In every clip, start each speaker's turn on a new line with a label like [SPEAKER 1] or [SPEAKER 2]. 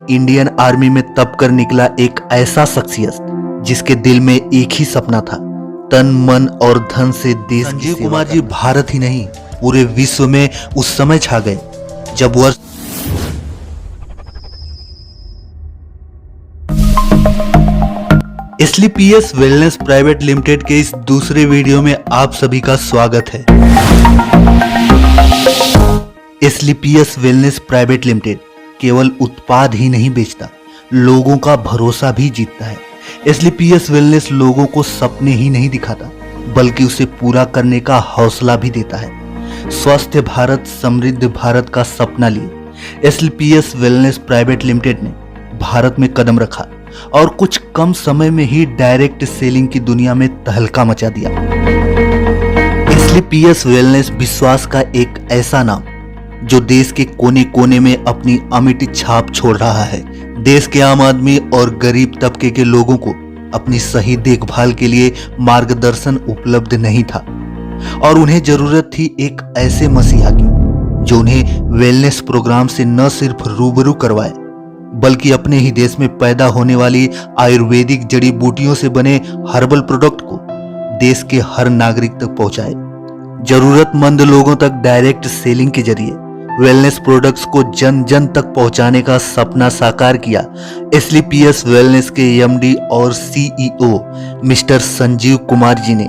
[SPEAKER 1] Indian army में तब कर निकला एक ऐसा शख्सियत जिसके दिल में एक ही सपना था, तन मन और धन से देश की सेवा। संजीव कुमार जी भारत ही नहीं पूरे विश्व में उस समय छा गए जब वर्ष एसलीपीएस वेलनेस प्राइवेट लिमिटेड के इस दूसरे वीडियो में आप सभी का स्वागत है। एसलीपीएस वेलनेस प्राइवेट लिमिटेड केवल उत्पाद ही नहीं बेचता, लोगों का भरोसा भी जीतता है। एसलीपीएस वेलनेस लोगों को सपने ही नहीं दिखाता बल्कि उसे पूरा करने का हौसला भी देता है। स्वस्थ भारत समृद्ध भारत का सपना लिए एसलीपीएस वेलनेस प्राइवेट लिमिटेड ने भारत में कदम रखा और कुछ कम समय में ही डायरेक्ट सेलिंग की दुनिया में तहलका मचा दिया। एसलीपीएस वेलनेस विश्वास का एक ऐसा नाम जो देश के कोने कोने में अपनी अमिट छाप छोड़ रहा है। देश के आम आदमी और गरीब तबके के लोगों को अपनी सही देखभाल के लिए मार्गदर्शन उपलब्ध नहीं था और उन्हें जरूरत थी एक ऐसे मसीहा की जो उन्हें वेलनेस प्रोग्राम से न सिर्फ रूबरू करवाए बल्कि अपने ही देश में पैदा होने वाली आयुर्वेदिक जड़ी बूटियों से बने हर्बल प्रोडक्ट को देश के हर नागरिक तक पहुंचाए। जरूरतमंद लोगों तक डायरेक्ट सेलिंग के जरिए वेलनेस प्रोडक्ट्स को जन जन तक पहुंचाने का सपना साकार किया एसलीपीएस वेलनेस के एमडी और सीईओ मिस्टर संजीव कुमार जी ने।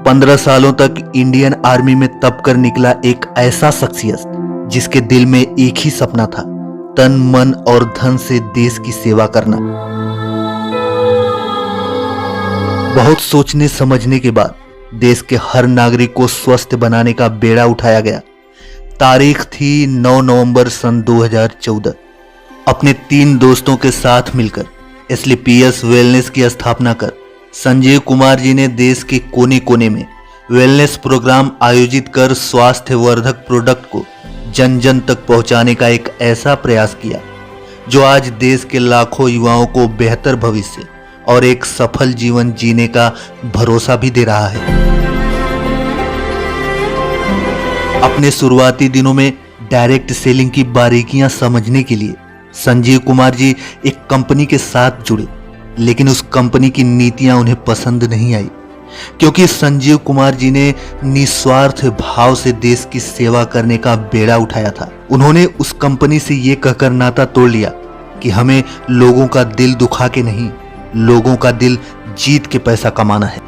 [SPEAKER 1] 15 सालों तक इंडियन आर्मी में तब कर निकला एक ऐसा शख्सियत जिसके दिल में एक ही सपना था, तन मन और धन से देश की सेवा करना। बहुत सोचने समझने के बाद देश के हर नागरिक को स्वस्थ बनाने का बेड़ा उठाया गया। तारीख थी 9 नवंबर सन 2014। अपने 3 दोस्तों के साथ मिलकर एसलीपीएस वेलनेस की स्थापना कर संजीव कुमार जी ने देश के कोने कोने में वेलनेस प्रोग्राम आयोजित कर स्वास्थ्य वर्धक प्रोडक्ट को जन जन तक पहुंचाने का एक ऐसा प्रयास किया जो आज देश के लाखों युवाओं को बेहतर भविष्य और एक सफल जीवन जीने का भरोसा भी दे रहा है। अपने शुरुआती दिनों में डायरेक्ट सेलिंग की बारीकियां समझने के लिए संजीव कुमार जी एक कंपनी के साथ जुड़े, लेकिन उस कंपनी की नीतियां उन्हें पसंद नहीं आई क्योंकि संजीव कुमार जी ने निस्वार्थ भाव से देश की सेवा करने का बेड़ा उठाया था। उन्होंने उस कंपनी से ये कहकर नाता तोड़ लिया कि हमें लोगों का दिल दुखा के नहीं, लोगों का दिल जीत के पैसा कमाना है।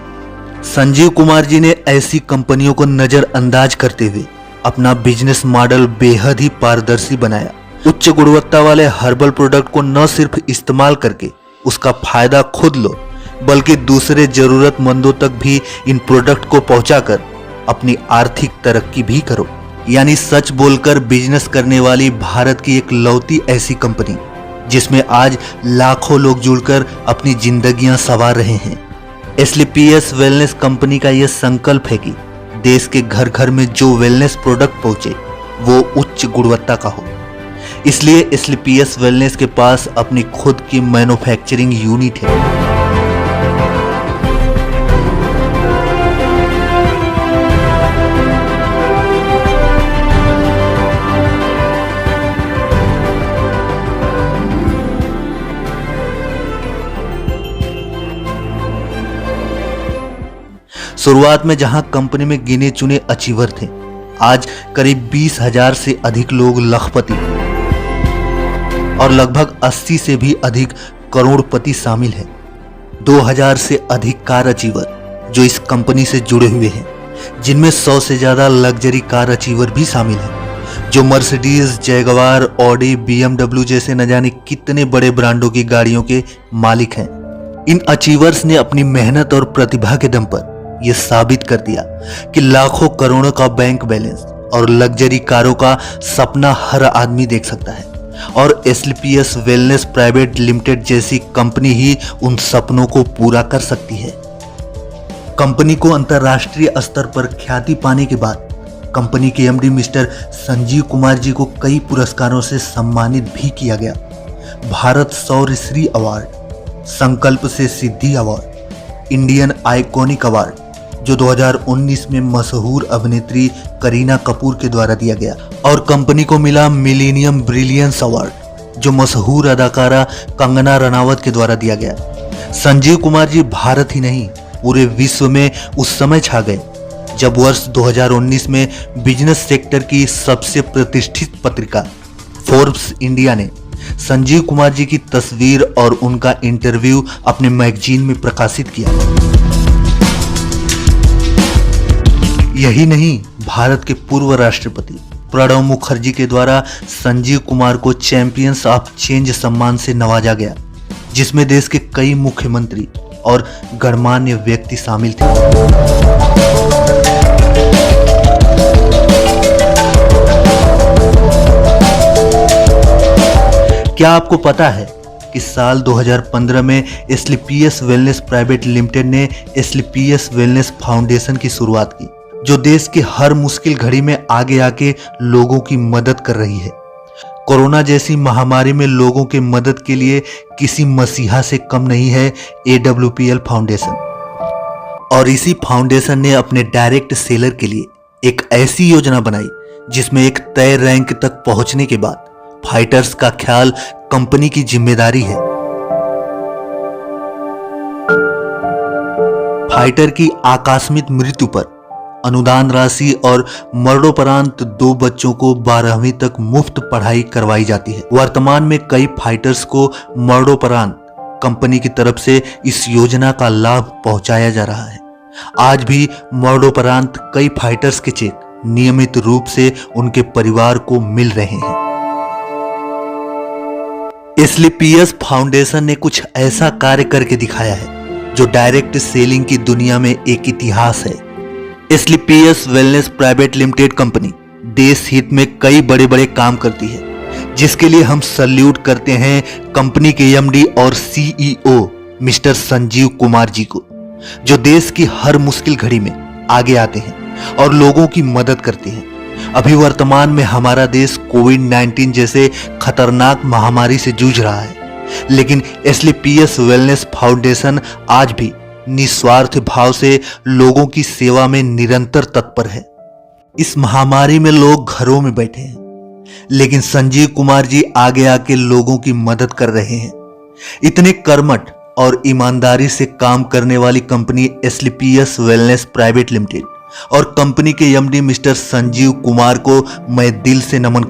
[SPEAKER 1] संजीव कुमार जी ने ऐसी कंपनियों को नजरअंदाज करते हुए अपना बिजनेस मॉडल बेहद ही पारदर्शी बनाया। उच्च गुणवत्ता वाले हर्बल प्रोडक्ट को न सिर्फ इस्तेमाल करके उसका फायदा खुद लो बल्कि दूसरे जरूरतमंदों तक भी इन प्रोडक्ट को पहुंचाकर अपनी आर्थिक तरक्की भी करो। यानी सच बोलकर बिजनेस करने वाली भारत की एक लौती ऐसी कंपनी जिसमें आज लाखों लोग जुड़कर अपनी जिंदगियां संवार रहे हैं। एसलीपीएस वेलनेस कंपनी का यह संकल्प है कि देश के घर घर में जो वेलनेस प्रोडक्ट पहुंचे वो उच्च गुणवत्ता का हो। इसलिए एसलीपीएस वेलनेस के पास अपनी खुद की मैन्युफैक्चरिंग यूनिट है। शुरुआत में जहां कंपनी में गिने चुने अचीवर थे, आज करीब 20,000 से अधिक लोग लखपति और लगभग 80 से भी अधिक करोड़पति शामिल हैं। 2000 से अधिक कार अचीवर जो इस कंपनी से जुड़े हुए हैं, जिनमें 100 से ज्यादा लग्जरी कार अचीवर भी शामिल हैं जो मर्सिडीज, जैगवार, ऑडी, BMW जैसे न जाने कितने बड़े ब्रांडों की गाड़ियों के मालिक हैं। इन अचीवर्स ने अपनी मेहनत और प्रतिभा के दम पर यह साबित कर दिया कि लाखों करोड़ों का बैंक बैलेंस और लग्जरी कारों का सपना हर आदमी देख सकता है और एसलीपीएस वेलनेस प्राइवेट लिमिटेड जैसी कंपनी ही उन सपनों को पूरा कर सकती है। कंपनी को अंतर्राष्ट्रीय स्तर पर ख्याति पाने के बाद कंपनी के एमडी मिस्टर संजीव कुमार जी को कई पुरस्कारों से सम्मानित भी किया गया। भारत शौर्य श्री अवार्ड, संकल्प से सिद्धि अवार्ड, इंडियन आइकॉनिक अवार्ड जो 2019 में मशहूर अभिनेत्री करीना कपूर के द्वारा दिया गया और कंपनी को मिला मिलेनियम ब्रिलियंस अवार्ड जो मशहूर अदाकारा कंगना रनावत के द्वारा दिया गया। संजीव कुमार जी भारत ही नहीं पूरे विश्व में उस समय छा गए जब वर्ष 2019 में बिजनेस सेक्टर की सबसे प्रतिष्ठित पत्रिका फोर्ब्स इंडिया ने संजीव कुमार जी की तस्वीर और उनका इंटरव्यू अपने मैगजीन में प्रकाशित किया। यही नहीं, भारत के पूर्व राष्ट्रपति प्रणब मुखर्जी के द्वारा संजीव कुमार को चैंपियंस ऑफ चेंज सम्मान से नवाजा गया, जिसमें देश के कई मुख्यमंत्री और गणमान्य व्यक्ति शामिल थे। क्या आपको पता है कि साल 2015 में एस्क्लेपियस वेलनेस प्राइवेट लिमिटेड ने एस्क्लेपियस वेलनेस फाउंडेशन की शुरुआत की, जो देश की हर मुश्किल घड़ी में आगे आके लोगों की मदद कर रही है। कोरोना जैसी महामारी में लोगों के मदद के लिए किसी मसीहा से कम नहीं है AWPL फाउंडेशन। और इसी फाउंडेशन ने अपने डायरेक्ट सेलर के लिए एक ऐसी योजना बनाई जिसमें एक तय रैंक तक पहुंचने के बाद फाइटर्स का ख्याल कंपनी की जिम्मेदारी है। फाइटर की आकस्मिक मृत्यु पर अनुदान राशि और मरणोपरांत 2 बच्चों को 12वीं तक मुफ्त पढ़ाई करवाई जाती है। वर्तमान में कई फाइटर्स को मरणोपरांत कंपनी की तरफ से इस योजना का लाभ पहुंचाया जा रहा है। आज भी मरणोपरांत कई फाइटर्स के चेक नियमित रूप से उनके परिवार को मिल रहे हैं। एस्क्लेपियस फाउंडेशन ने कुछ ऐसा कार्य करके दिखाया है जो डायरेक्ट सेलिंग की दुनिया में एक इतिहास है। Asclepius wellness private limited company देश हित में कई बड़े बड़े काम करती है, जिसके लिए हम सल्यूट करते हैं कंपनी के MD और CEO मिस्टर संजीव कुमार जी को, जो देश की हर मुश्किल घड़ी में आगे आते हैं और लोगों की मदद करते हैं। अभी वर्तमान में हमारा देश कोविड-19 जैसे खतरनाक महामारी से जूझ रहा है, लेकिन एस्क्लेपियस वेलनेस फाउंडेशन आज भी निस्वार्थ भाव से लोगों की सेवा में निरंतर तत्पर है। इस महामारी में लोग घरों में बैठे हैं, लेकिन संजीव कुमार जी आगे आके लोगों की मदद कर रहे हैं। इतने कर्मठ और ईमानदारी से काम करने वाली company Asclepius wellness private limited और कंपनी के MD मिस्टर संजीव कुमार को मैं दिल से नमन